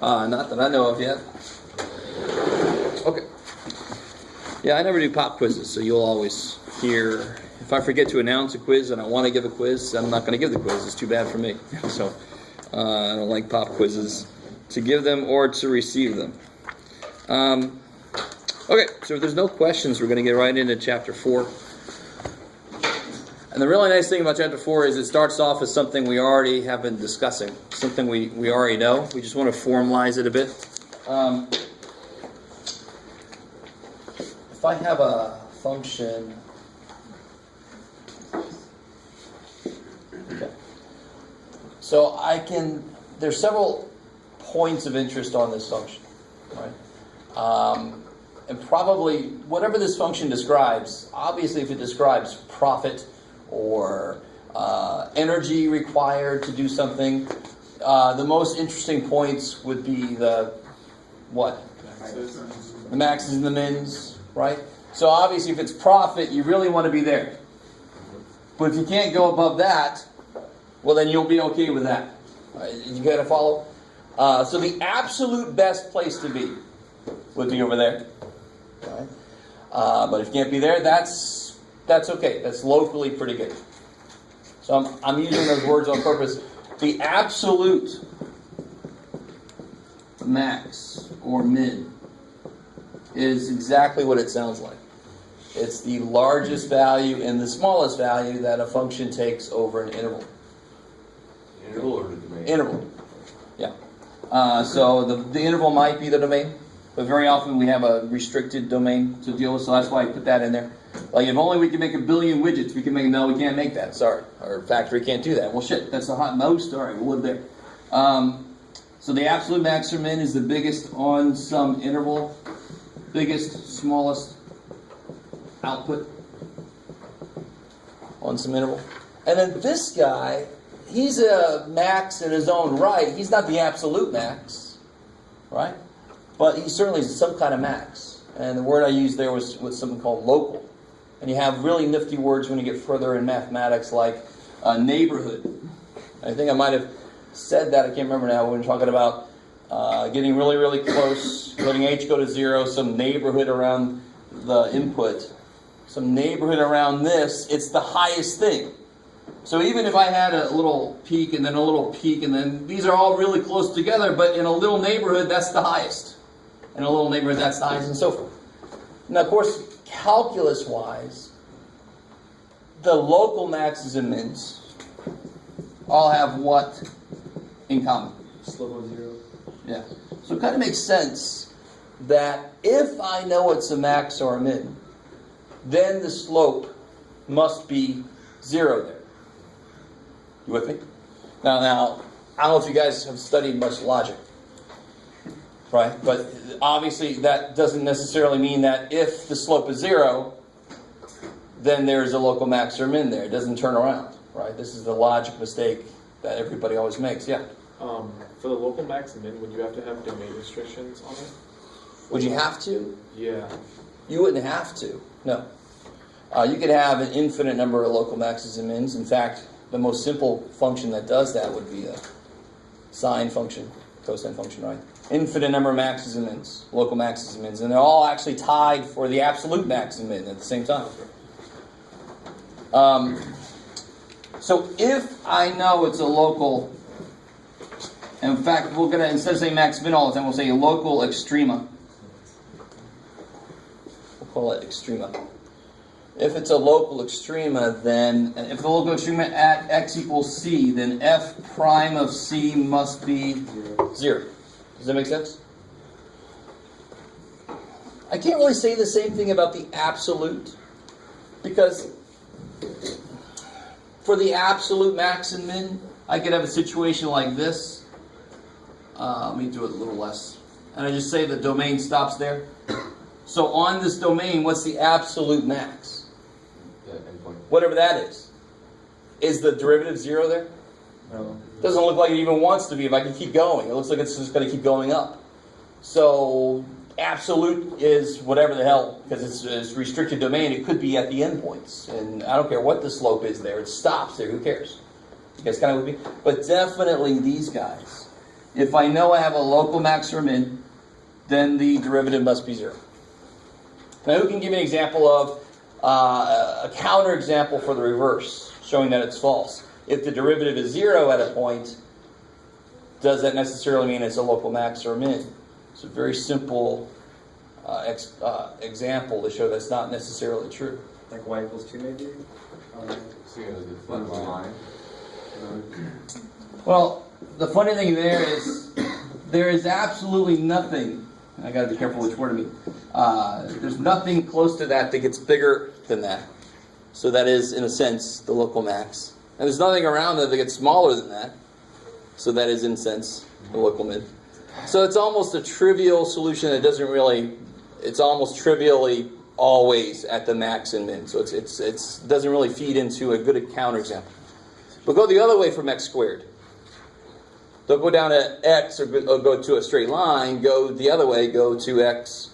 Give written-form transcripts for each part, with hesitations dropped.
Not that I know of yet. Okay. Yeah, I never do pop quizzes, so you'll always hear. If I forget to announce a quiz and I want to give a quiz, I'm not going to give the quiz. It's too bad for me. So I don't like pop quizzes to give them or to receive them. Okay, so if there's no questions, we're going to get right into chapter 4. And the really nice thing about chapter 4 is it starts off as something we already have been discussing, something we already know. We just want to formalize it a bit. If I have a function... Okay. So there's several points of interest on this function, right? And probably whatever this function describes, obviously if it describes profit or energy required to do something, the most interesting points would be the what? The maxes and the mins, right? So obviously if it's profit, you really want to be there. But if you can't go above that, well then you'll be okay with that. Right? You got to follow? So the absolute best place to be would be over there. Right? But if you can't be there, that's okay. That's locally pretty good. So I'm using those words on purpose. The absolute max or min is exactly what it sounds like. It's the largest value and the smallest value that a function takes over an interval. Interval or the domain? Interval. Yeah. So the interval might be the domain. But very often we have a restricted domain to deal with, so that's why I put that in there. Like, if only we can make 1 billion widgets, we can make, no, we can't make that, sorry. Our factory can't do that. Well, shit, that's the hot most, all right, we'll live there. So the absolute max or min is the biggest on some interval, biggest, smallest output on some interval. And then this guy, he's a max in his own right. He's not the absolute max, right? But he certainly is some kind of max. And the word I used there was something called local. And you have really nifty words when you get further in mathematics like neighborhood. I think I might have said that, I can't remember now, when we were talking about getting really, really close, letting h go to 0, some neighborhood around the input. Some neighborhood around this, it's the highest thing. So even if I had a little peak and then a little peak and then these are all really close together, but in a little neighborhood, that's the highest. In a little neighborhood, that's the highest, and so forth. Now, of course, calculus-wise, the local maxes and mins all have what in common? Slope of 0. Yeah. So it kind of makes sense that if I know it's a max or a min, then the slope must be 0 there. You with me? Now, I don't know if you guys have studied much logic, right? But obviously that doesn't necessarily mean that if the slope is 0, then there's a local max or min there. It doesn't turn around, right? This is the logic mistake that everybody always makes. Yeah? For the local max and min, would you have to have domain restrictions on it? Would you have to? Yeah. You wouldn't have to. No. You could have an infinite number of local maxes and mins. In fact, the most simple function that does that would be a sine function, cosine function, right? Infinite number of maxes and mins, local maxes and mins. And they're all actually tied for the absolute max and min at the same time. So if I know it's a local, in fact, we're going to, instead of saying max min all the time, we'll say local extrema. We'll call it extrema. If it's a local extrema, then, if the local extrema at x equals c, then f prime of c must be 0. Does that make sense? I can't really say the same thing about the absolute, because for the absolute max and min, I could have a situation like this. Let me do it a little less. And I just say the domain stops there. So on this domain, what's the absolute max? Whatever that is. Is the derivative 0 there? No. Doesn't look like it even wants to be if I can keep going. It looks like it's just going to keep going up. So absolute is whatever the hell, because it's restricted domain. It could be at the endpoints. And I don't care what the slope is there. It stops there. Who cares? You guys kind of with me? But definitely these guys. if I know I have a local max or min, then the derivative must be 0. Now, who can give me an example of a counterexample for the reverse, showing that it's false? If the derivative is 0 at a point, does that necessarily mean it's a local max or min? It's a very simple example to show that's not necessarily true. Like y equals 2 maybe? See, the flat line. Well, the funny thing there is absolutely nothing, and I got to be careful which word I mean, there's nothing close to that that gets bigger than that. So that is, in a sense, the local max. And there's nothing around it that gets smaller than that. So that is, in a sense, the local min. So it's almost a trivial solution that doesn't really, it's almost trivially always at the max and min. So it doesn't really feed into a good counterexample. But go the other way from x squared. Don't go down to x or go to a straight line. Go the other way. Go to x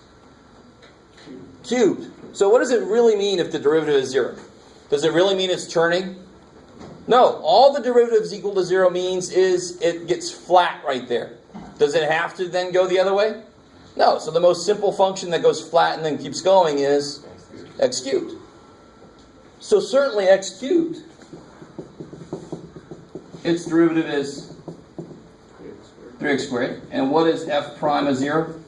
cubed. So what does it really mean if the derivative is 0? Does it really mean it's turning? No. All the derivatives equal to 0 means is it gets flat right there. Does it have to then go the other way? No. So the most simple function that goes flat and then keeps going is x cubed. So certainly x cubed, its derivative is 3x squared. And what is f prime of 0?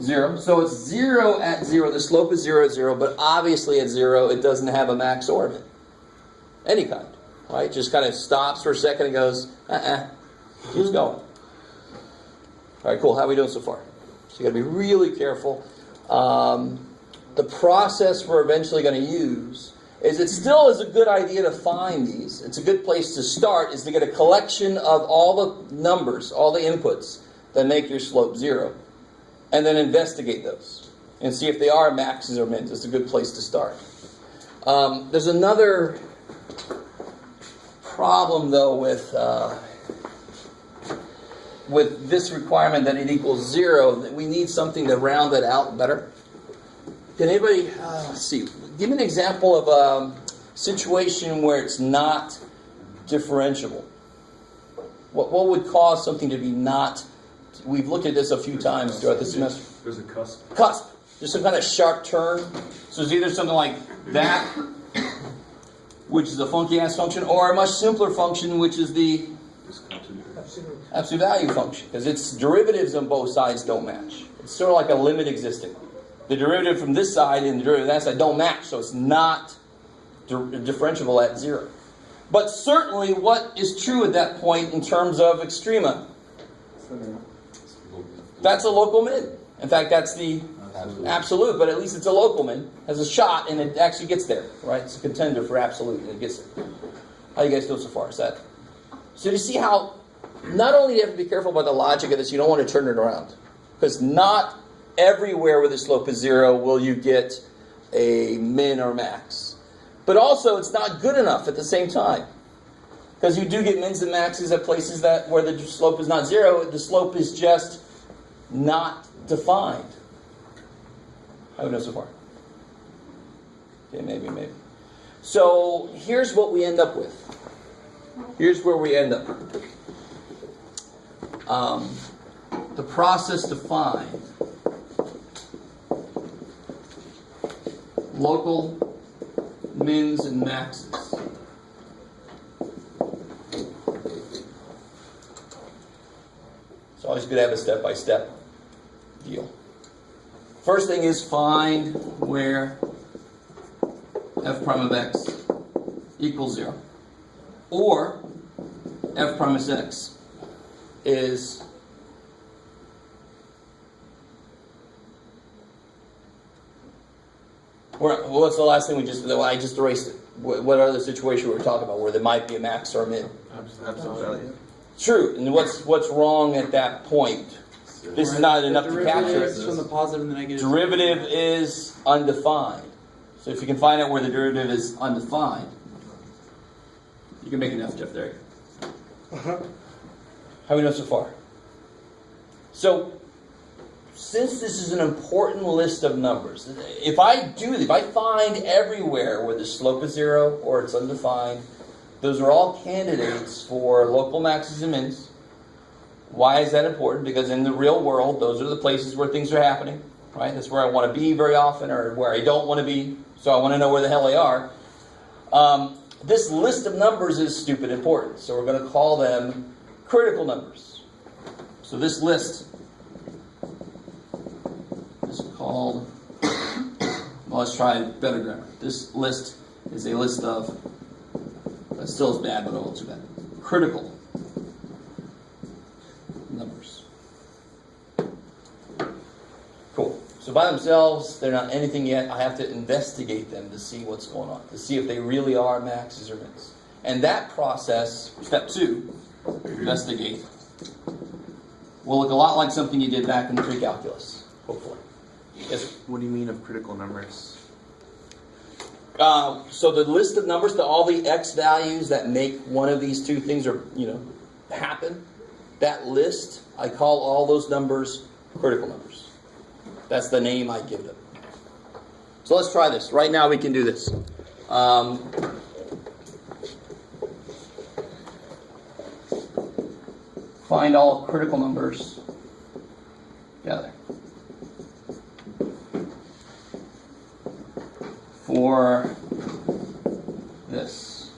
0. So it's 0 at 0. The slope is 0 at 0, but obviously at 0 it doesn't have a max or min. Any kind. Right? Just kind of stops for a second and goes, keeps going. Alright, cool. How are we doing so far? So you got to be really careful. The process we're eventually going to use is it still is a good idea to find these. It's a good place to start is to get a collection of all the numbers, all the inputs that make your slope 0. And then investigate those and see if they are maxes or mins. It's a good place to start. There's another problem, though, with this requirement that it equals 0. That we need something to round it out better. Can anybody see? Give me an example of a situation where it's not differentiable. What would cause something to be not? We've looked at this a few times throughout the semester. There's a cusp. Cusp. Just some kind of sharp turn. So it's either something like that, which is a funky-ass function, or a much simpler function, which is the absolute value function, because its derivatives on both sides don't match. It's sort of like a limit existing. The derivative from this side and the derivative from that side don't match, so it's not differentiable at 0. But certainly, what is true at that point in terms of extrema? That's a local min. In fact, that's the absolute, but at least it's a local min. Has a shot, and it actually gets there, right? It's a contender for absolute, and it gets there. How you guys feel so far? So you see how not only do you have to be careful about the logic of this, you don't want to turn it around. Because not everywhere where the slope is 0 will you get a min or max. But also, it's not good enough at the same time. Because you do get mins and maxes at places where the slope is not 0. The slope is just not defined. How do we know so far? Okay, maybe. So here's what we end up with. Here's where we end up. The process to find local mins and maxes. It's always good to have a step-by-step deal. First thing is find where f prime of x equals 0. Or f prime of x is what's the last thing I just erased it. What other situation we were talking about where there might be a max or a min? Absolute value. True. And what's wrong at that point? This is not enough to capture it. From the positive and the negative. Derivative is undefined. So if you can find out where the derivative is undefined, you can make an F, Jeff. There you go. How do we know so far? So, since this is an important list of numbers, if I find everywhere where the slope is 0 or it's undefined, those are all candidates for local maxes and mins, Why is that important? Because in the real world, those are the places where things are happening, right? That's where I want to be very often, or where I don't want to be. So I want to know where the hell they are. This list of numbers is stupid important. So we're going to call them critical numbers. So this list is called, well, let's try better grammar. This list is a list of, that still is bad, but a little too bad, critical numbers. Cool. So by themselves, they're not anything yet. I have to investigate them to see what's going on, to see if they really are maxes or mins. And that process, step 2, investigate, will look a lot like something you did back in pre-calculus, hopefully. Yes? What do you mean of critical numbers? So the list of numbers, all the x values that make one of these two things happen, that list, I call all those numbers critical numbers. That's the name I give them. So let's try this. Right now we can do this. Find all critical numbers together for this.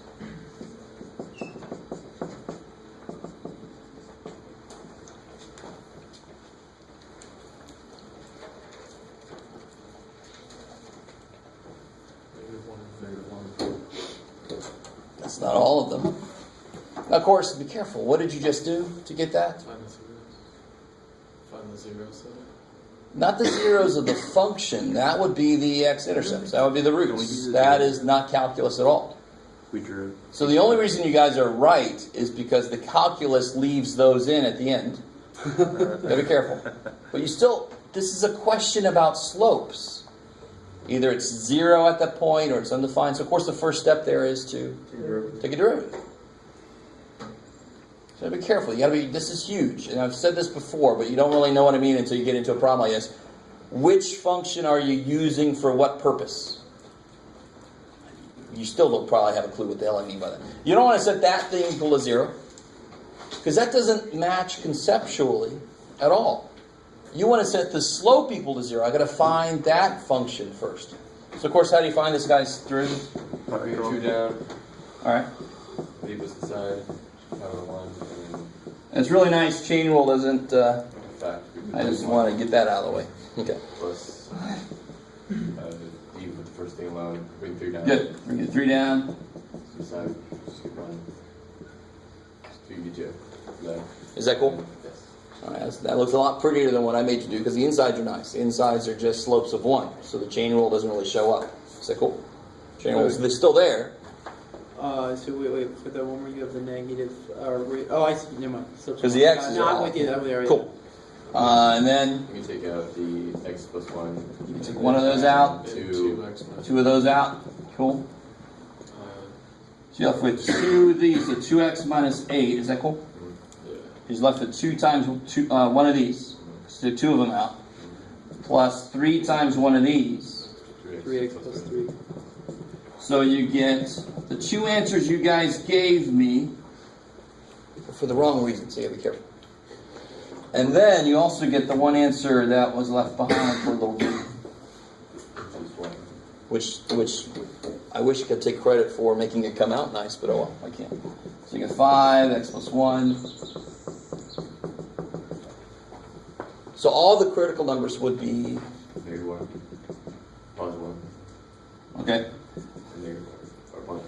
That's not all of them. Now, of course, be careful. What did you just do to get that? Find the zeros. Find the zeros. Not the zeros of the function. That would be the x-intercepts. That would be the roots. That is not calculus at all. We drew. So the only reason you guys are right is because the calculus leaves those in at the end. Gotta be careful. But you still, this is a question about slopes. Either it's 0 at that point or it's undefined. So of course the first step there is to take a derivative. So be careful. You gotta be, this is huge. And I've said this before, but you don't really know what I mean until you get into a problem like this. Which function are you using for what purpose? You still don't probably have a clue what the hell I mean by that. You don't want to set that thing equal to 0, because that doesn't match conceptually at all. You want to set the slope equal to 0. I've got to find that function first. So of course, how do you find this guy's through? Bring 2 down. All right. Leave us aside. Power 1. And It's really nice. Chain rule doesn't. fact. I just want to get that out of the way. Okay. Plus D with the first thing alone. Bring 3 down. Good. Bring the 3 down. Aside. Just keep running. 2 you get 2. Left. Is that cool? Yes. All right, that looks a lot prettier than what I made you do, because the insides are nice. The insides are just slopes of 1, so the chain rule doesn't really show up. Is that cool? Chain rule, they're still there. So wait, for the one where you have the negative, I see, never mind. Because the X's no, are I'm all. with you, I'm there. Cool. And then You can take out the x plus 1. you take one of those out, 2x. 2 of those out. Cool. So you're left with 2 of these, so 2x minus 8. Is that cool? Yeah. He's left with 2 times 1 of these. So 2 of them out. Plus 3 times 1 of these. 3x plus 3. So you get the 2 answers you guys gave me for the wrong reason, so you gotta be careful. And then you also get the 1 answer that was left behind for little b, which I wish I could take credit for making it come out nice, but oh well, I can't. So you get 5, x plus 1. So all the critical numbers would be, Negative 1. Positive 1. okay, And negative 1. Or 1.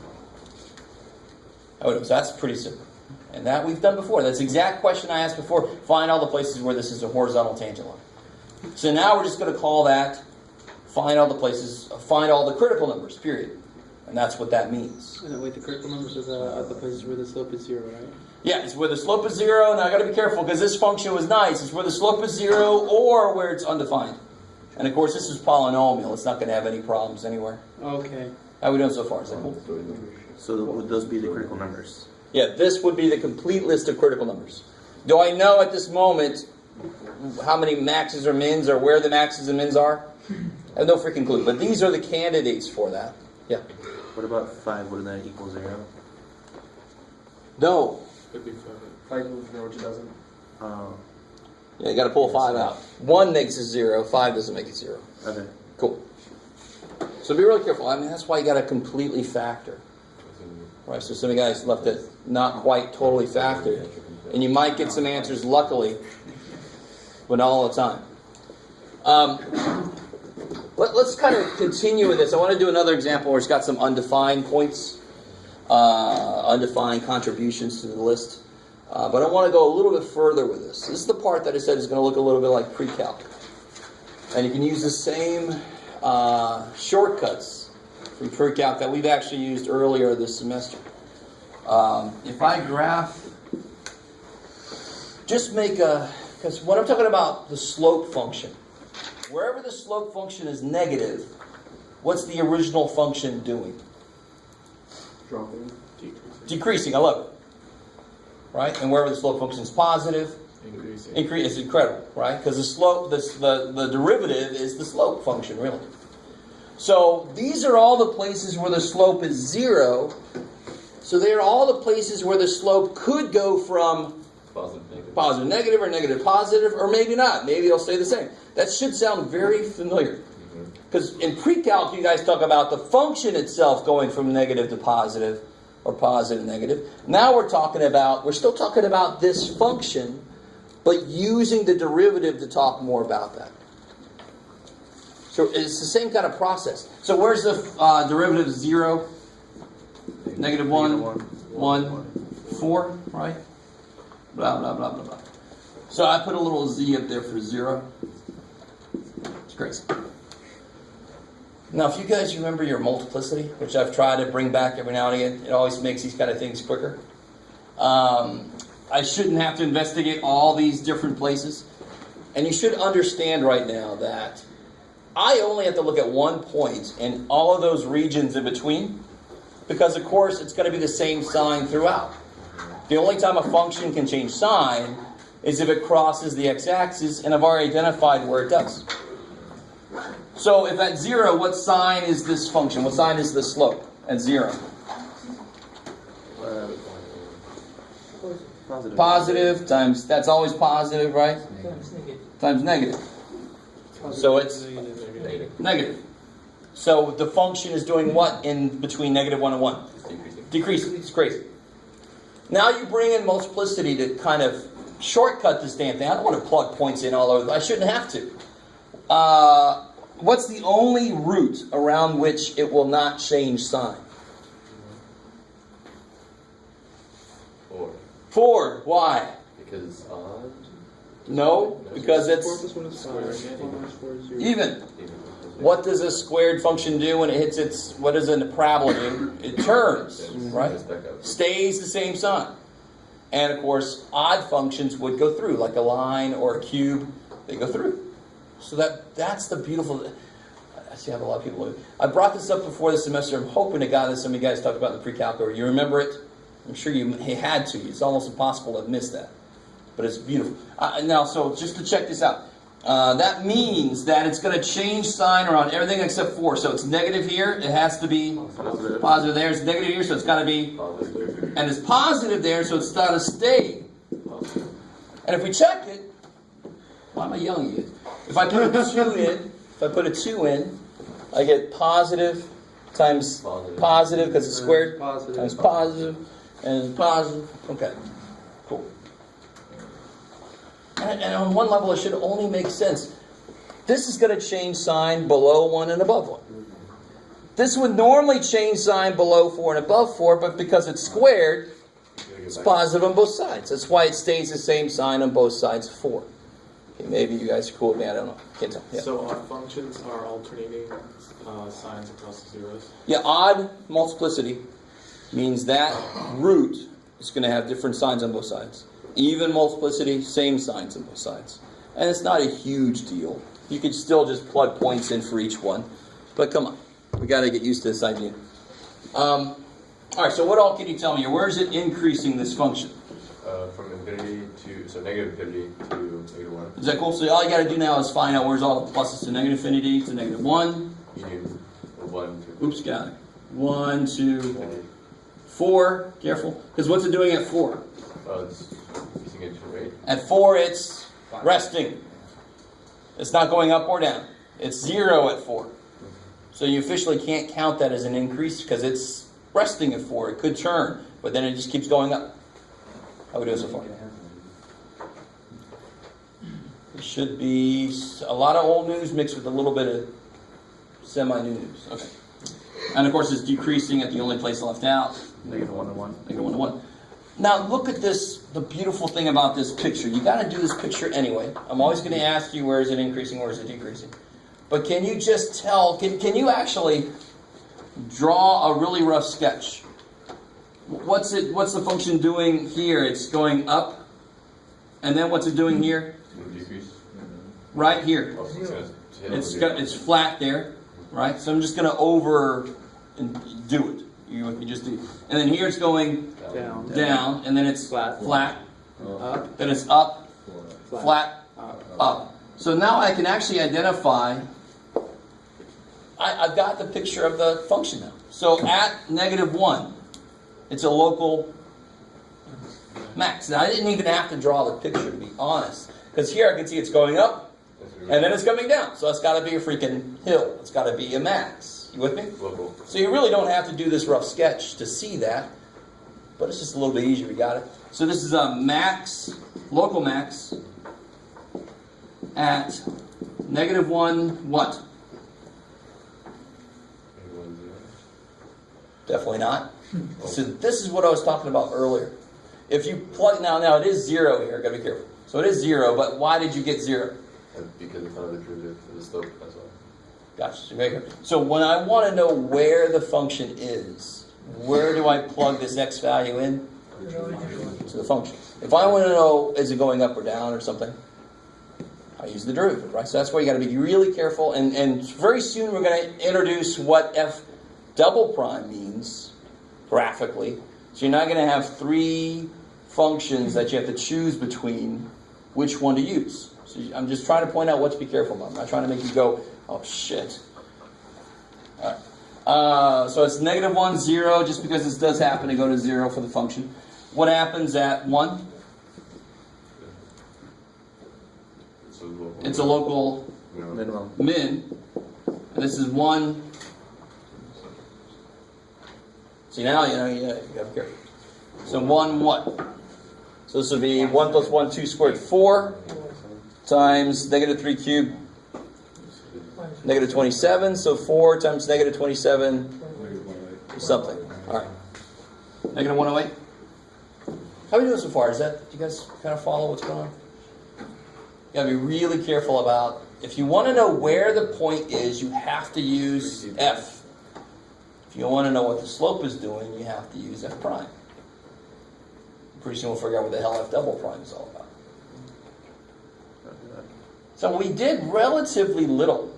oh, so that's pretty simple. And that we've done before. That's the exact question I asked before. Find all the places where this is a horizontal tangent line. So now we're just going to call that, find all the places, find all the critical numbers, period. And that's what that means. And then wait, the critical numbers are the places where the slope is 0, right? Yeah, it's where the slope is 0. Now I got to be careful because this function was nice. It's where the slope is 0 or where it's undefined. And of course, this is polynomial. It's not going to have any problems anywhere. Okay. How are we doing so far? Is that cool? So would those be the critical numbers? Yeah, this would be the complete list of critical numbers. Do I know at this moment how many maxes or mins or where the maxes and mins are? I have no freaking clue. But these are the candidates for that. Yeah. What about 5? Wouldn't that equal 0? No. Could be 5. 5 equals 0, which it doesn't. Yeah, you got to pull 5 out. 1 makes it 0. 5 doesn't make it 0. Okay. Cool. So be really careful. I mean, that's why you got to completely factor. Right, so some of you guys left it not quite totally factored. And you might get some answers, luckily, but not all the time. Let's kind of continue with this. I want to do another example where it's got some undefined points, undefined contributions to the list. But I want to go a little bit further with this. This is the part that I said is going to look a little bit like pre-calc. And you can use the same shortcuts from pre-calc that we've actually used earlier this semester. If I graph, just make because when I'm talking about the slope function, wherever the slope function is negative, what's the original function doing? Dropping. Decreasing, I love it. Right? And wherever the slope function is positive, Increasing. it's incredible, right? Because the slope, the derivative is the slope function, really. So these are all the places where the slope is 0. So they are all the places where the slope could go from positive, negative, or negative, positive, or maybe not. Maybe it'll stay the same. That should sound very familiar. Because in pre-calc, you guys talk about the function itself going from negative to positive, or positive to negative. Now we're still talking about this function, but using the derivative to talk more about that. So it's the same kind of process. So where's the derivative of 0? Negative 1, 1, 4, right? Blah, blah, blah, blah, blah. So I put a little z up there for 0. It's crazy. Now, if you guys remember your multiplicity, which I've tried to bring back every now and again, it always makes these kind of things quicker. I shouldn't have to investigate all these different places. And you should understand right now that I only have to look at one point in all of those regions in between, because, of course, it's going to be the same sign throughout. The only time a function can change sign is if it crosses the x-axis, and I've already identified where it does. So if at 0, what sign is this function? What sign is the slope at 0? Positive. Positive times, that's always positive, right? Times negative. So it's negative. So the function is doing what in between negative 1 and 1? Decreasing. It's crazy. Now you bring in multiplicity to kind of shortcut this damn thing. I don't want to plug points in all over. I shouldn't have to. What's the only root around which it will not change sign? 4. 4. Why? Because it's odd. No, because it's even. What does a squared function do when it hits its, what does a parabola do? It turns, right? Stays the same sign. And of course, odd functions would go through, like a line or a cube, they go through. So that's the beautiful, I see I have a lot of people. I brought this up before the semester. I'm hoping to God that some of you guys talked about in the pre-calc. You remember it? I'm sure you had to. It's almost impossible to have missed that. But it's beautiful. Now, so just to check this out. That means that it's going to change sign around everything except 4. So it's negative here. It has to be positive there. It's negative here, so it's got to be. And it's positive there, so it's got to stay. And if we check it, why am I yelling at you? If I put a 2 in, I get positive times positive because it's squared times positive and positive. Okay, cool. And on one level, it should only make sense. This is going to change sign below 1 and above 1. This would normally change sign below 4 and above 4, but because it's squared, it's positive on both sides. That's why it stays the same sign on both sides of 4. Okay, maybe you guys are cool with me. I don't know. Can't tell. Yeah. So odd functions are alternating signs across the zeros? Yeah, odd multiplicity means that root is going to have different signs on both sides. Even multiplicity, same signs on both sides. And it's not a huge deal. You could still just plug points in for each one. But come on, we got to get used to this idea. All right, so what all can you tell me here? Where is it increasing this function? From infinity to, negative infinity to negative 1. Is that cool? So all you got to do now is find out where's all the pluses to negative infinity to negative 1. You need 1 to... Oops, got it. 1, 2, 4. Careful. Because what's it doing at 4? It's increasing it to rate. At 4, it's resting. It's not going up or down. It's 0 at 4. So you officially can't count that as an increase because it's resting at 4. It could turn, but then it just keeps going up. How are we doing so far? It should be a lot of old news mixed with a little bit of semi-new news. Okay. And of course, it's decreasing at the only place left out. Negative 1 to 1. Negative 1 to 1. Now look at this, the beautiful thing about this picture. You got to do this picture anyway. I'm always going to ask you, where is it increasing, where is it decreasing? But can you just tell, can you actually draw a really rough sketch? What's the function doing here? It's going up. And then what's it doing here? Decrease. Right here. Oh, It's flat there, right? So I'm just going to do it. You just do. And then here it's going down, and then it's flat, Up. then it's up, Flat. flat, up. So now I can actually identify, I've got the picture of the function now. So at negative 1, it's a local max. Now I didn't even have to draw the picture, to be honest. Because here I can see it's going up, and then it's coming down. So it's got to be a freaking hill. It's got to be a max. You with me? Local. So you really don't have to do this rough sketch to see that. But it's just a little bit easier. We got it. So this is a max, local max, at negative 1 what? Definitely not. So this is what I was talking about earlier. If you plug, now it is 0 here. Gotta be careful. So it is 0, but why did you get 0? Because it's under the derivative of the slope, that's why. Gotcha. So when I want to know where the function is, where do I plug this x value in? To the function. If I want to know, is it going up or down or something, I use the derivative, right? So that's why you got to be really careful. And very soon we're going to introduce what f double prime means graphically. So you're not going to have 3 functions that you have to choose between which one to use. So I'm just trying to point out what to be careful about. I'm not trying to make you go, oh shit. All right. So it's negative 1, 0, just because this does happen to go to 0 for the function. What happens at 1? It's a local Minimum. min. And this is 1. See, now you got to be careful. So 1 what? So this would be 1 plus 1, 2 squared, 4 times negative 3 cubed, negative 27. So 4 times negative 27, something. All right. Negative 108. How are we doing so far? Do you guys kind of follow what's going on? You got to be really careful about, if you want to know where the point is, you have to use f. If you want to know what the slope is doing, you have to use f prime. Pretty soon we'll figure out what the hell f double prime is all about. So we did relatively little.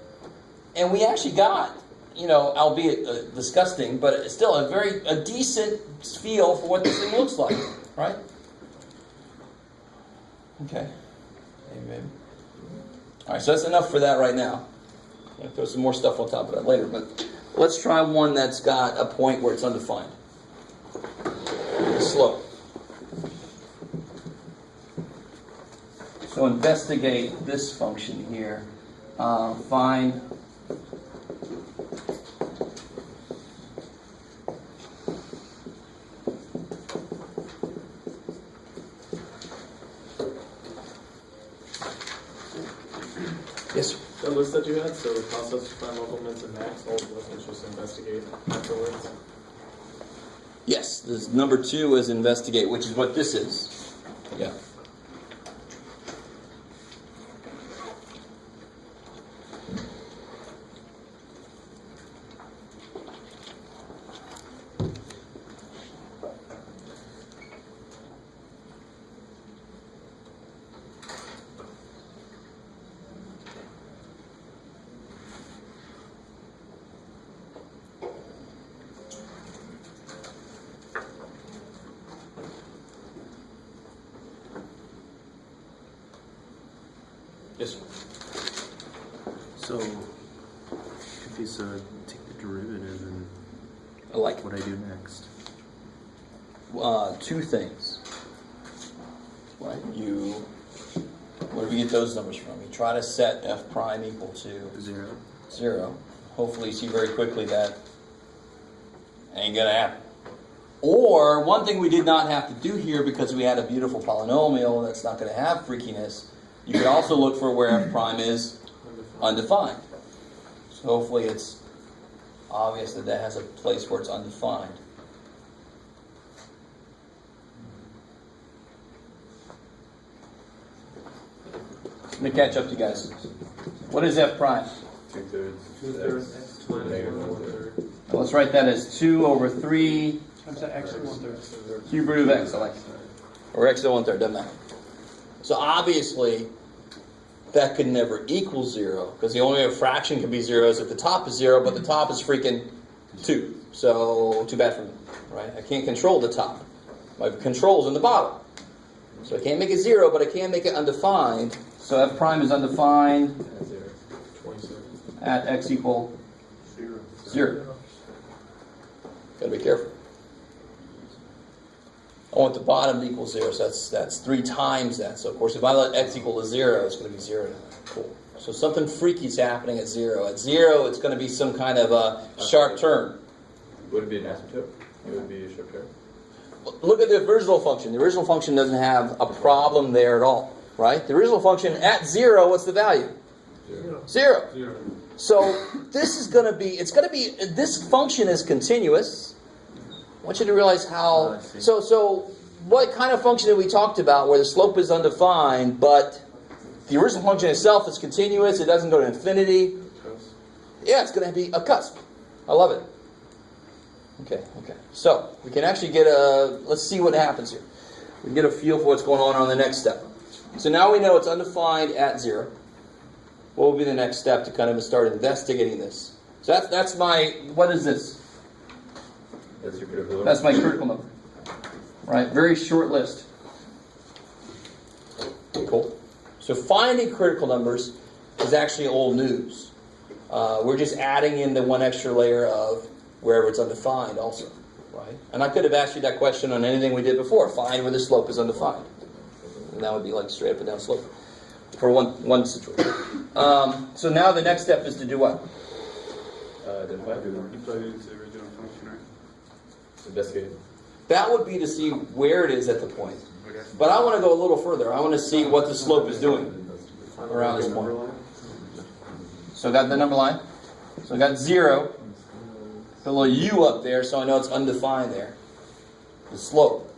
And we actually got, albeit disgusting, but still a decent feel for what this thing looks like. Right? Okay. Maybe. All right, so that's enough for that right now. I'll throw some more stuff on top of that later, but let's try one that's got a point where it's undefined. Slope. So investigate this function here. Find yes, sir. The list that you had, so the process to find local mins and max, all of us just investigate afterwards. Yes, this number 2 is investigate, which is what this is. Yeah. Yes, sir. So, if you take the derivative, and I like it. what I do next? 2 things. Right? where do we get those numbers from? You try to set f prime equal to 0. Hopefully you see very quickly that ain't gonna happen. Or, one thing we did not have to do here because we had a beautiful polynomial that's not gonna have freakiness, you could also look for where f prime is undefined. So hopefully it's obvious that that has a place where it's undefined. Let me catch up to you guys. What is f prime? 2/3. 2/3 x minus Negative 1/3. Well, let's write that as 2 over 3 I'm sorry, actually 1/3. cube root of x, I like. Or x to the 1/3, doesn't matter. So obviously, that could never equal 0, because the only way a fraction can be 0 is if the top is 0, but the top is freaking 2. So, too bad for me, right? I can't control the top. My control's in the bottom. So I can't make it 0, but I can make it undefined. So f prime is undefined 27. at x equal 0. Gotta be careful. I want the bottom to equal 0, so that's 3 times that. So of course, if I let x equal to 0, it's going to be 0. Cool. So something freaky is happening at 0. At 0, it's going to be some kind of a sharp turn. Would it be an asymptote? It would be a sharp turn. Look at the original function. The original function doesn't have a problem there at all, right? The original function at 0, what's the value? 0. So this is going to be, this function is continuous. I want you to realize how, so what kind of function that we talked about where the slope is undefined, but the original function itself is continuous, it doesn't go to infinity. Yeah, it's going to be a cusp. I love it. Okay. So, we can actually get let's see what happens here. We can get a feel for what's going on the next step. So now we know it's undefined at 0. What will be the next step to kind of start investigating this? So that's my, what is this? That's your critical number. That's my critical number. Right, very short list. Cool. So finding critical numbers is actually old news. We're just adding in the one extra layer of wherever it's undefined also. Right? And I could have asked you that question on anything we did before. Find where the slope is undefined. And that would be like straight up and down slope. For one situation. So now the next step is to do what? Identify. Investigate. That would be to see where it is at the point. But I want to go a little further. I want to see what the slope is doing around this point. So I got the number line. So I got 0. Put a little u up there so I know it's undefined there. The slope.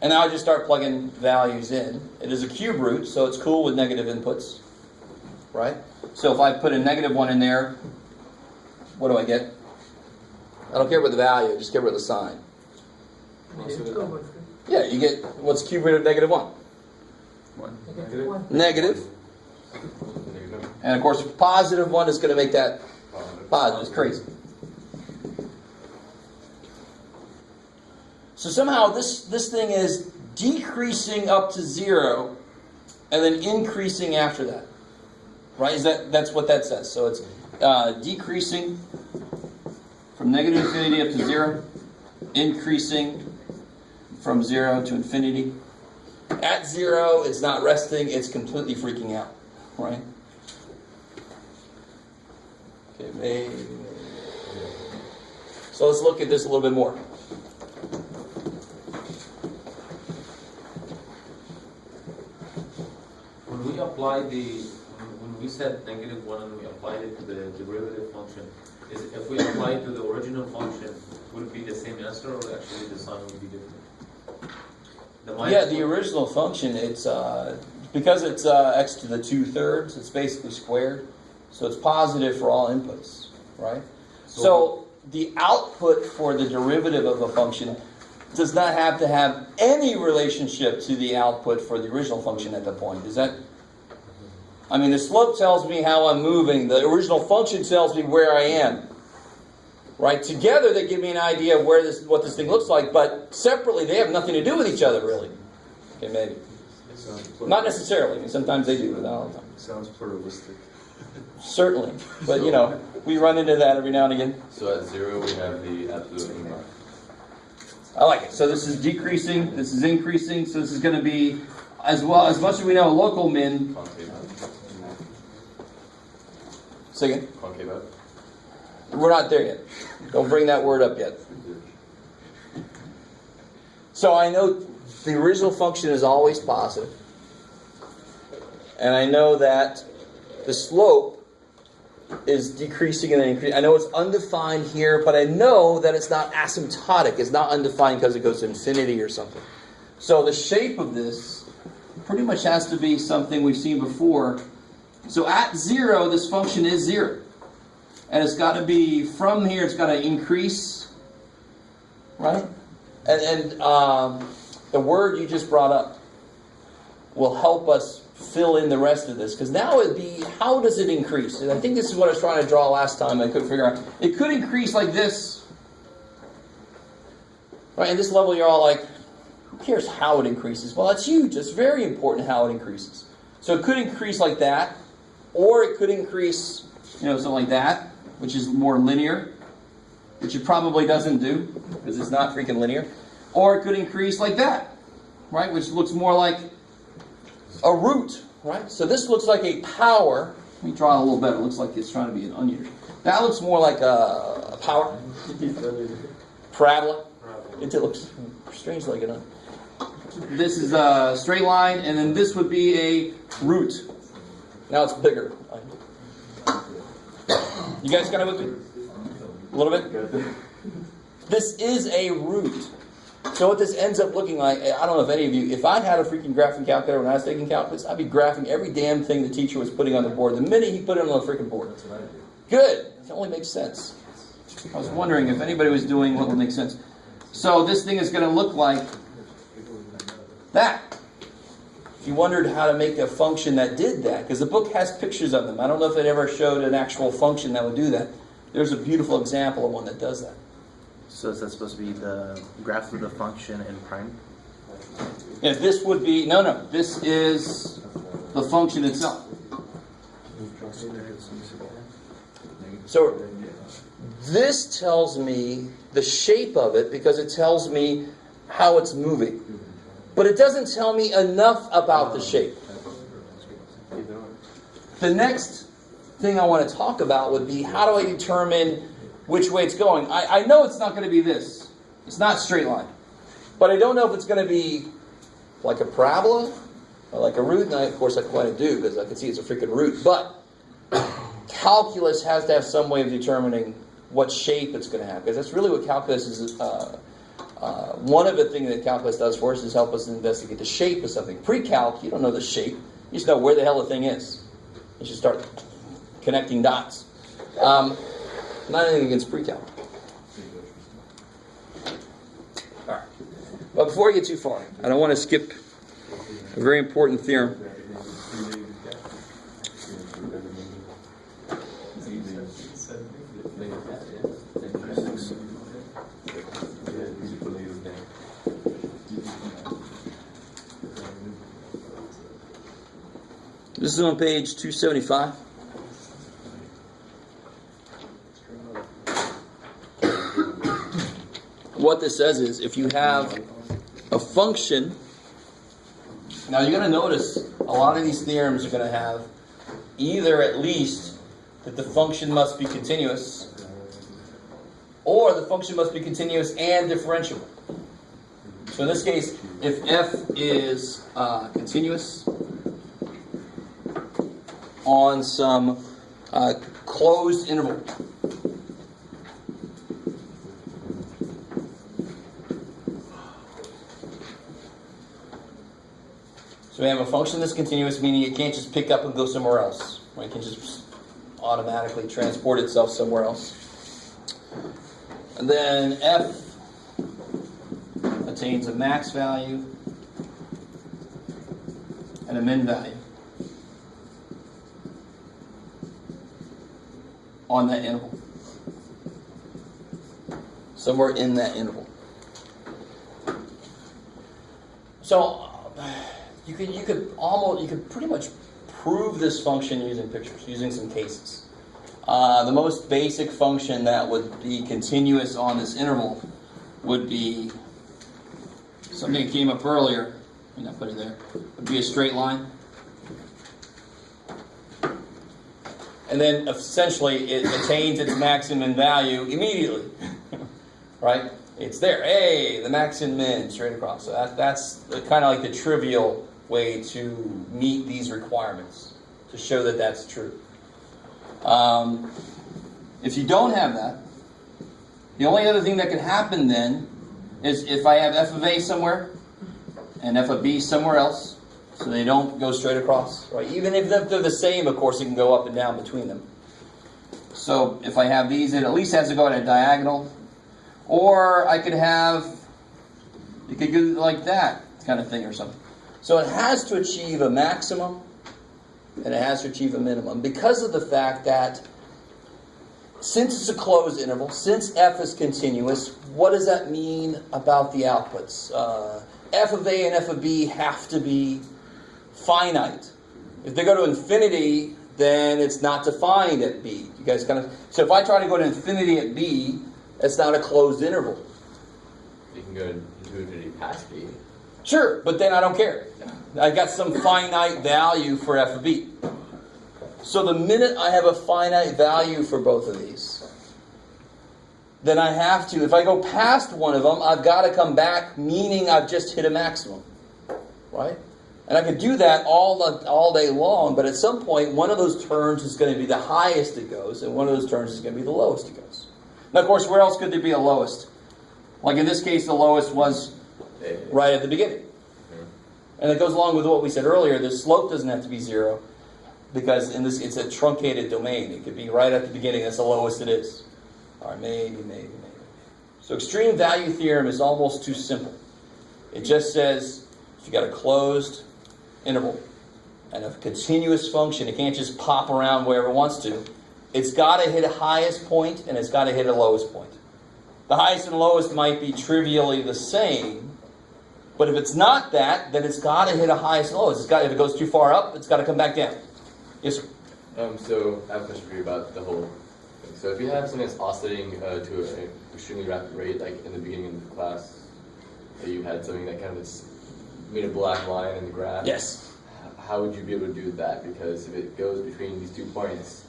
And now I just start plugging values in. It is a cube root, so it's cool with negative inputs. Right? So if I put a -1 in there, what do I get? I don't care about the value, I just care about the sign. Yeah, you get, what's cube root of -1? Negative. And of course, +1 is going to make that positive. It's crazy. So somehow this thing is decreasing up to 0 and then increasing after that. Right? That's what that says. So it's decreasing from negative infinity up to 0, increasing from 0 to infinity. At 0, it's not resting, it's completely freaking out. Right? Okay, maybe. So let's look at this a little bit more. When we apply when we said -1 and we applied it to the derivative function, if we apply it to the original function, would it be the same answer, or actually the sign would be different? The original function, it's because it's x to the 2/3, it's basically squared, so it's positive for all inputs, right? So the output for the derivative of a function does not have to have any relationship to the output for the original function at the point. Is that? I mean, the slope tells me how I'm moving. The original function tells me where I am. Right? Together, they give me an idea of what this thing looks like, but separately, they have nothing to do with each other, really. Okay, maybe. Not necessarily. I mean, sometimes they do, but not all the time. Sounds pluralistic. Certainly. But, we run into that every now and again. So at 0 we have the absolute minimum. I like it. So this is decreasing, this is increasing, so this is going to be, as well as much as we know, local min. Concave out. Say again. Concave out. We're not there yet. Don't bring that word up yet. So I know the original function is always positive. And I know that the slope is decreasing and then increasing. I know it's undefined here, but I know that it's not asymptotic. It's not undefined because it goes to infinity or something. So the shape of this pretty much has to be something we've seen before. So at 0, this function is 0. And it's got to be, from here, it's got to increase, right? And the word you just brought up will help us fill in the rest of this. Because now it'd be, how does it increase? And I think this is what I was trying to draw last time. I couldn't figure out. It could increase like this. Right? At this level, you're all like, who cares how it increases? Well, that's huge. It's very important how it increases. So it could increase like that. Or it could increase, something like that, which is more linear. Which it probably doesn't do, because it's not freaking linear. Or it could increase like that. Right? Which looks more like a root, right? So this looks like a power. Let me draw it a little better. It looks like it's trying to be an onion. That looks more like a power. Parabola. It looks strange like an onion. This is a straight line, and then this would be a root. Now it's bigger. You guys kind of with me? A little bit? This is a root. So what this ends up looking like, I don't know if any of you, if I'd had a freaking graphing calculator when I was taking calculus, I'd be graphing every damn thing the teacher was putting on the board the minute he put it on the freaking board. Good. It only makes sense. I was wondering if anybody was doing what would make sense. So this thing is going to look like that. If you wondered how to make a function that did that, because the book has pictures of them. I don't know if it ever showed an actual function that would do that. There's a beautiful example of one that does that. So is that supposed to be the graph of the function in prime? If this would be, no, this is the function itself. So this tells me the shape of it because it tells me how it's moving. But it doesn't tell me enough about the shape. The next thing I want to talk about would be how do I determine which way it's going. I know it's not going to be this. It's not straight line. But I don't know if it's going to be like a parabola or like a root. And of course I quite do because I can see it's a freaking root. But calculus has to have some way of determining what shape it's going to have. Because that's really what calculus is. One of the things that calculus does for us is help us investigate the shape of something. Pre-calc, you don't know the shape. You just know where the hell the thing is. You should start connecting dots. Not anything against pre-calc. All right. But before I get too far, I don't want to skip a very important theorem. This is on page 275. What this says is if you have a function, now you're going to notice a lot of these theorems are going to have either at least that the function must be continuous or the function must be continuous and differentiable. So in this case, if f is continuous on some closed interval, so we have a function that's continuous, meaning it can't just pick up and go somewhere else. Right? It can just automatically transport itself somewhere else. And then f attains a max value and a min value on that interval. Somewhere in that interval. So you could pretty much prove this function using pictures, using some cases. The most basic function that would be continuous on this interval would be something that came up earlier, let me not put it there, would be a straight line. And then essentially it attains its maximum value immediately. Right? It's there. Hey, the max and min straight across. So that's kind of like the trivial way to meet these requirements, to show that that's true. If you don't have that, the only other thing that could happen then is if I have f of a somewhere and f of b somewhere else, so they don't go straight across. Right? Even if they're the same, of course, it can go up and down between them. So if I have these, it at least has to go at a diagonal. Or I could have, you could go like that kind of thing or something. So it has to achieve a maximum and it has to achieve a minimum because of the fact that since it's a closed interval, since f is continuous, what does that mean about the outputs? F of a and f of b have to be finite. If they go to infinity, then it's not defined at b. You guys kind of, so if I try to go to infinity at b, it's not a closed interval. You can go into infinity past b. Sure, but then I don't care. I got some finite value for f of b. So the minute I have a finite value for both of these, then I have to, if I go past one of them, I've got to come back, meaning I've just hit a maximum. Right? And I could do that all day long, but at some point, one of those terms is going to be the highest it goes, and one of those terms is going to be the lowest it goes. Now, of course, where else could there be a lowest? Like in this case, the lowest was right at the beginning. And it goes along with what we said earlier. The slope doesn't have to be 0 because in this it's a truncated domain. It could be right at the beginning. That's the lowest it is. All right, maybe. So extreme value theorem is almost too simple. It just says if you got a closed interval and a continuous function, it can't just pop around wherever it wants to. It's got to hit a highest point and it's got to hit a lowest point. The highest and lowest might be trivially the same, but if it's not that, then it's got to hit a highest and lowest. If it goes too far up, it's got to come back down. Yes, sir? So I have a question for you about the whole thing. So if you have something that's oscillating to an extremely rapid rate, like in the beginning of the class, you had something that kind of made a black line in the graph. Yes. How would you be able to do that? Because if it goes between these 2 points,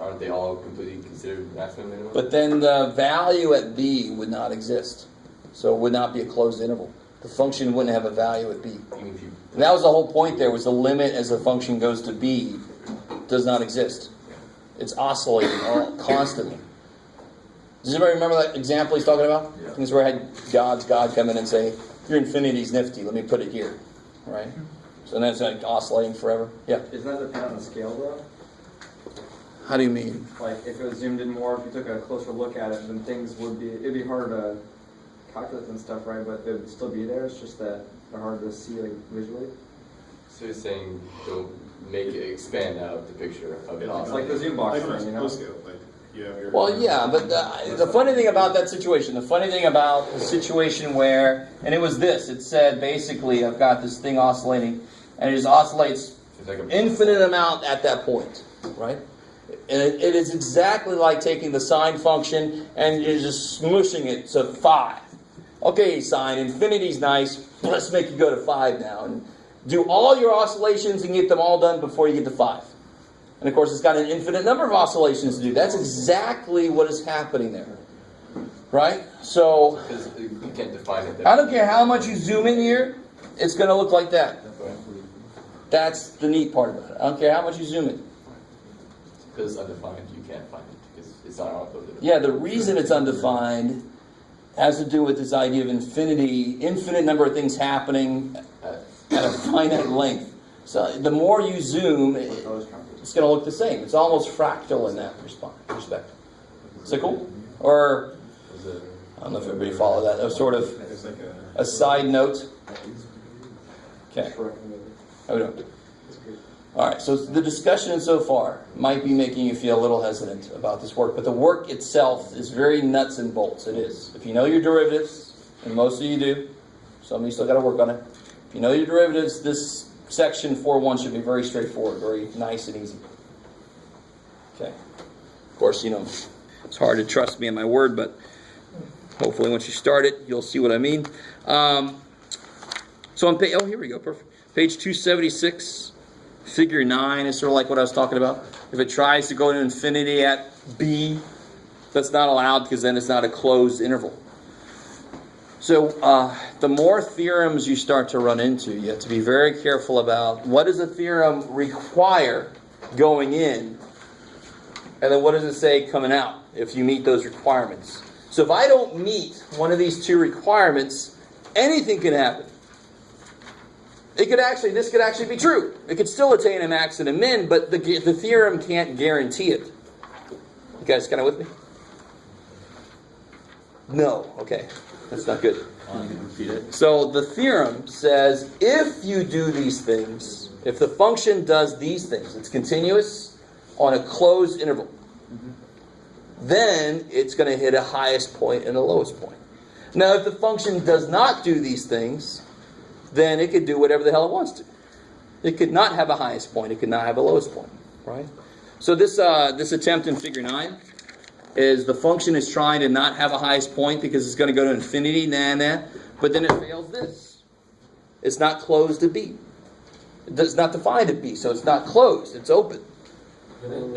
aren't they all completely considered maximum minimum? But then the value at b would not exist. So it would not be a closed interval. The function wouldn't have a value at b. Even if you, And that was the whole point there, was the limit as the function goes to b does not exist. It's oscillating constantly. Does anybody remember that example he's talking about? Yeah. I think it's where I had God come in and say, your infinity's nifty, let me put it here. Right? So then it's like oscillating forever. Yeah. Isn't that dependent on the scale, though? How do you mean? Like, if it was zoomed in more, if you took a closer look at it, then things would be, it'd be harder to calculate and stuff, right? But they would still be there, it's just that they're hard to see, like, visually. so you're saying don't make it expand out the picture of it. It's like the zoom box Like thing, you know? scale, like you have your. Well, yeah, but the funny thing about that situation, the funny thing about the situation where, and it was this, it said basically I've got this thing oscillating, and it just oscillates It's like a infinite amount at that point, right? And it is exactly like taking the sine function and you're just smushing it to 5. Okay, sine, infinity's nice, let's make you go to 5 now. And do all your oscillations and get them all done before you get to 5. And of course, it's got an infinite number of oscillations to do. That's exactly what is happening there. Right? So, because you can't define it. I don't care how much you zoom in here, it's going to look like that. That's the neat part about it. I don't care how much you zoom in. Because it's undefined, you can't find it. Because it's not on the Yeah, the reason it's undefined has to do with this idea of infinity, infinite number of things happening at a finite length. So the more you zoom, it's going to look the same. It's almost fractal in that respect. Is that cool? Or, I don't know if everybody followed that. That was sort of It's like a side note. Okay. How we doing? All right, so the discussion so far might be making you feel a little hesitant about this work, but the work itself is very nuts and bolts. It is. If you know your derivatives, and most of you do, some of you still got to work on it. If you know your derivatives, this section 4.1 should be very straightforward, very nice and easy. Okay. Of course, it's hard to trust me in my word, but hopefully once you start it, you'll see what I mean. So on page, oh, here we go, perfect. Page 276, figure 9 is sort of like what I was talking about. If it tries to go to infinity at b, that's not allowed because then it's not a closed interval. So the more theorems you start to run into, you have to be very careful about what does a theorem require going in, and then what does it say coming out if you meet those requirements. So if I don't meet one of these two requirements, anything can happen. This could actually be true. It could still attain a max and a min, but the theorem can't guarantee it. You guys kind of with me? No. Okay. That's not good. So the theorem says if you do these things, if the function does these things, it's continuous on a closed interval, then it's going to hit a highest point and a lowest point. Now, if the function does not do these things, then it could do whatever the hell it wants to. It could not have a highest point. It could not have a lowest point, right? So this attempt in figure 9 is the function is trying to not have a highest point because it's going to go to infinity, but then it fails this. It's not closed at b. It's not defined at b, so it's not closed. It's open.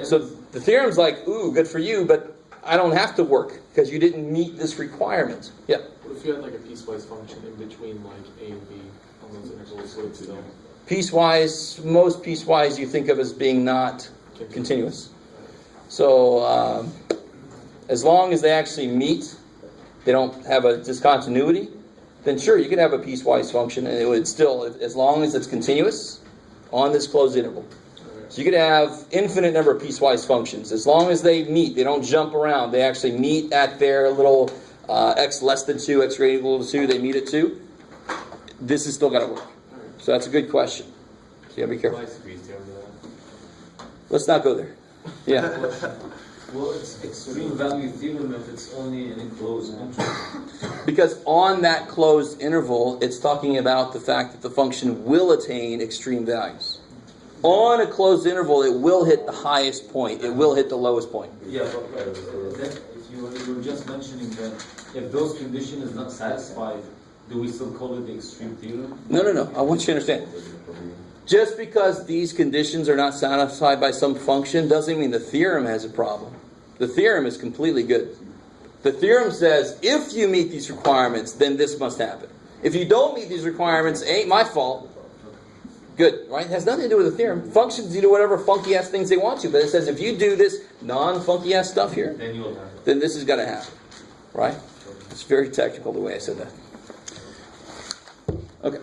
So the theorem's like, ooh, good for you, but I don't have to work because you didn't meet this requirement. Yeah. What if you had like a piecewise function in between like a and b on those intervals? Would it still Piecewise, most piecewise you think of as being not continuous. So as long as they actually meet, they don't have a discontinuity, then sure, you could have a piecewise function and it would still, as long as it's continuous on this closed interval. So you could have infinite number of piecewise functions. As long as they meet, they don't jump around, they actually meet at their little x less than 2, x greater than or equal to 2, they meet at 2. This has still got to work. So that's a good question. So you got to be careful. Let's not go there. Yeah. Well, it's extreme value theorem if it's only an enclosed interval. Because on that closed interval, it's talking about the fact that the function will attain extreme values. On a closed interval, it will hit the highest point. It will hit the lowest point. Yeah, but then if you were just mentioning that if those condition is not satisfied, do we still call it the extreme theorem? No. I want you to understand. Just because these conditions are not satisfied by some function doesn't mean the theorem has a problem. The theorem is completely good. The theorem says, if you meet these requirements, then this must happen. If you don't meet these requirements, it ain't my fault. Good, right? It has nothing to do with the theorem. Functions do whatever funky-ass things they want to, but it says if you do this non-funky-ass stuff here, then this is going to happen. Right? It's very technical the way I said that. Okay.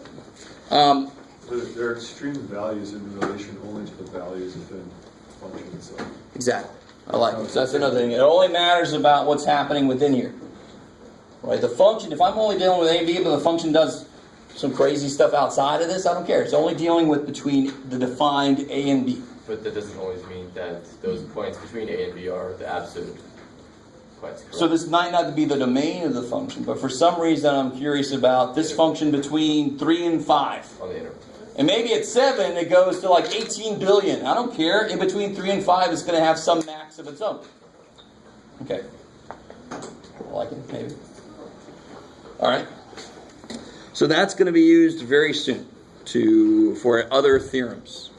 There are extreme values in relation only to the values within the function itself. Exactly. I like it. So that's another thing. It only matters about what's happening within here. Right? The function, if I'm only dealing with A and B, but the function does some crazy stuff outside of this, I don't care. It's only dealing with between the defined A and B. But that doesn't always mean that those points between A and B are the absolute points. Correct? So this might not be the domain of the function, but for some reason I'm curious about this function between 3 and 5. On the interval. And maybe at 7 it goes to like 18 billion. I don't care. In between 3 and 5 it's going to have some max of its own. Okay. I like it, maybe. Alright. So that's going to be used very soon for other theorems.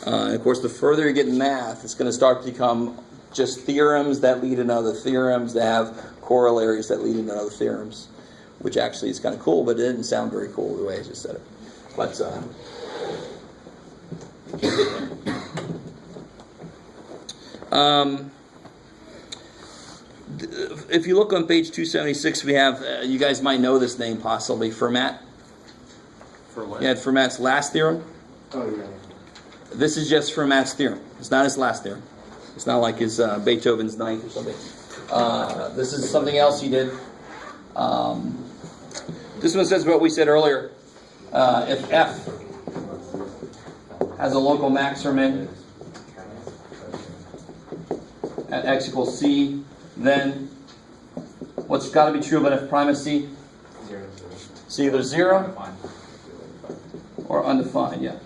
Of course, the further you get in math, it's going to start to become just theorems that lead into other theorems that have corollaries that lead into other theorems, which actually is kind of cool, but it didn't sound very cool the way I just said it. But if you look on page 276, we have, you guys might know this name possibly, Fermat. For what? Yeah, Fermat's last theorem. Oh, yeah. This is just Fermat's theorem. It's not his last theorem. It's not like his Beethoven's Ninth or something. This is something else he did. This one says what we said earlier. If F has a local max or min at x equals c, then what's got to be true about f prime of c? It's either 0 or undefined, yeah.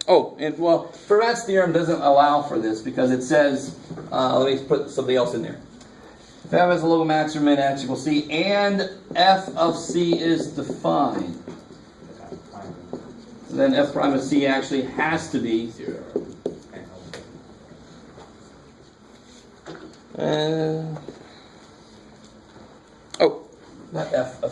Oh, and well, Fermat's theorem doesn't allow for this because it says, let me put something else in there. If f has a local max or min x equals c, and f of c is defined, then f prime of c actually has to be 0. oh, not f of